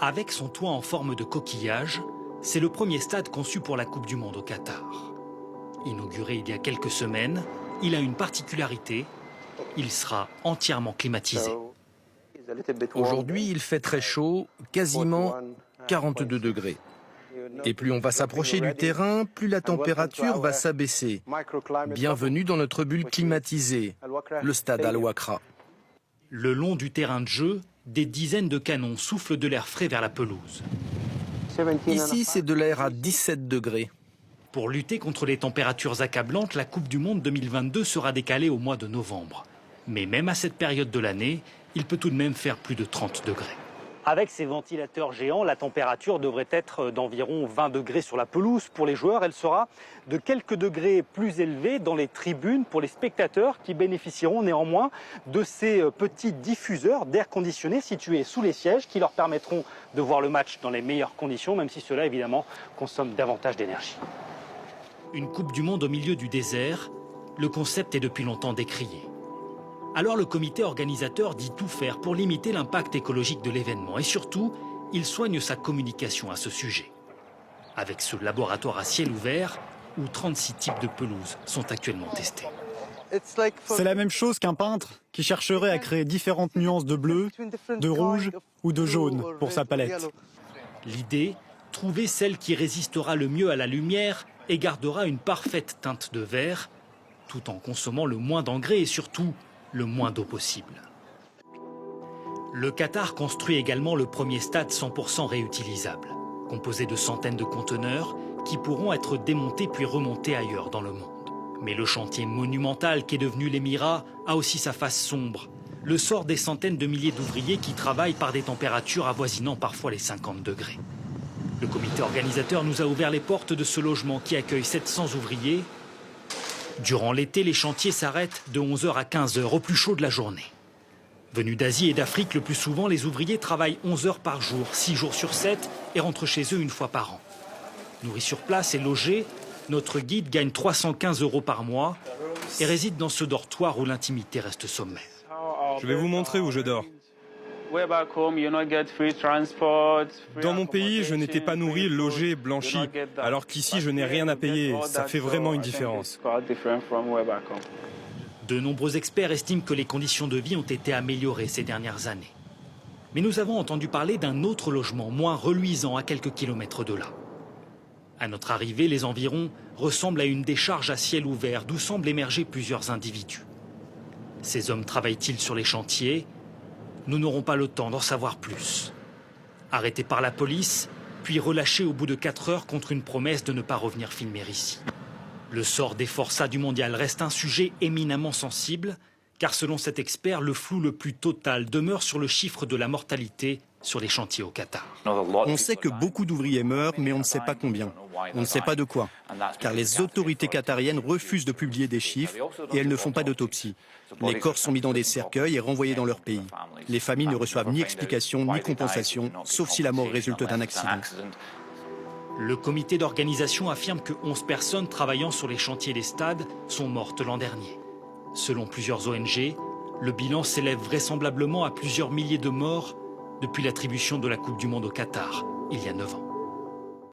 Avec son toit en forme de coquillage, c'est le premier stade conçu pour la Coupe du Monde au Qatar. Inauguré il y a quelques semaines, il a une particularité, il sera entièrement climatisé. Aujourd'hui, il fait très chaud, quasiment 42 degrés. Et plus on va s'approcher du terrain, plus la température va s'abaisser. Bienvenue dans notre bulle climatisée, le stade Al-Wakra. Le long du terrain de jeu, des dizaines de canons soufflent de l'air frais vers la pelouse. Ici, c'est de l'air à 17 degrés. Pour lutter contre les températures accablantes, la Coupe du Monde 2022 sera décalée au mois de novembre. Mais même à cette période de l'année, il peut tout de même faire plus de 30 degrés. Avec ces ventilateurs géants, la température devrait être d'environ 20 degrés sur la pelouse. Pour les joueurs, elle sera de quelques degrés plus élevée dans les tribunes pour les spectateurs qui bénéficieront néanmoins de ces petits diffuseurs d'air conditionné situés sous les sièges qui leur permettront de voir le match dans les meilleures conditions, même si cela évidemment consomme davantage d'énergie. Une Coupe du Monde au milieu du désert, le concept est depuis longtemps décrié. Alors le comité organisateur dit tout faire pour limiter l'impact écologique de l'événement et surtout, il soigne sa communication à ce sujet. Avec ce laboratoire à ciel ouvert où 36 types de pelouses sont actuellement testés. C'est la même chose qu'un peintre qui chercherait à créer différentes nuances de bleu, de rouge ou de jaune pour sa palette. L'idée, trouver celle qui résistera le mieux à la lumière et gardera une parfaite teinte de vert, tout en consommant le moins d'engrais et surtout le moins d'eau possible. Le Qatar construit également le premier stade 100% réutilisable, composé de centaines de conteneurs qui pourront être démontés puis remontés ailleurs dans le monde. Mais le chantier monumental qu'est devenu l'Émirat a aussi sa face sombre. Le sort des centaines de milliers d'ouvriers qui travaillent par des températures avoisinant parfois les 50 degrés. Le comité organisateur nous a ouvert les portes de ce logement qui accueille 700 ouvriers. Durant l'été, les chantiers s'arrêtent de 11h à 15h, au plus chaud de la journée. Venus d'Asie et d'Afrique, le plus souvent, les ouvriers travaillent 11 heures par jour, 6 jours sur 7, et rentrent chez eux une fois par an. Nourris sur place et logés, notre guide gagne 315 € par mois et réside dans ce dortoir où l'intimité reste sommaire. Je vais vous montrer où je dors. Dans mon pays, je n'étais pas nourri, logé, blanchi, alors qu'ici, je n'ai rien à payer. Ça fait vraiment une différence. De nombreux experts estiment que les conditions de vie ont été améliorées ces dernières années. Mais nous avons entendu parler d'un autre logement, moins reluisant, à quelques kilomètres de là. À notre arrivée, les environs ressemblent à une décharge à ciel ouvert, d'où semblent émerger plusieurs individus. Ces hommes travaillent-ils sur les chantiers ? Nous n'aurons pas le temps d'en savoir plus. Arrêtés par la police, puis relâchés au bout de 4 heures contre une promesse de ne pas revenir filmer ici. Le sort des forçats du mondial reste un sujet éminemment sensible, car selon cet expert, le flou le plus total demeure sur le chiffre de la mortalité sur les chantiers au Qatar. On sait que beaucoup d'ouvriers meurent, mais on ne sait pas combien. On ne sait pas de quoi, car les autorités qatariennes refusent de publier des chiffres et elles ne font pas d'autopsie. Les corps sont mis dans des cercueils et renvoyés dans leur pays. Les familles ne reçoivent ni explication ni compensation, sauf si la mort résulte d'un accident. Le comité d'organisation affirme que 11 personnes travaillant sur les chantiers des stades sont mortes l'an dernier. Selon plusieurs ONG, le bilan s'élève vraisemblablement à plusieurs milliers de morts depuis l'attribution de la Coupe du Monde au Qatar, il y a 9 ans.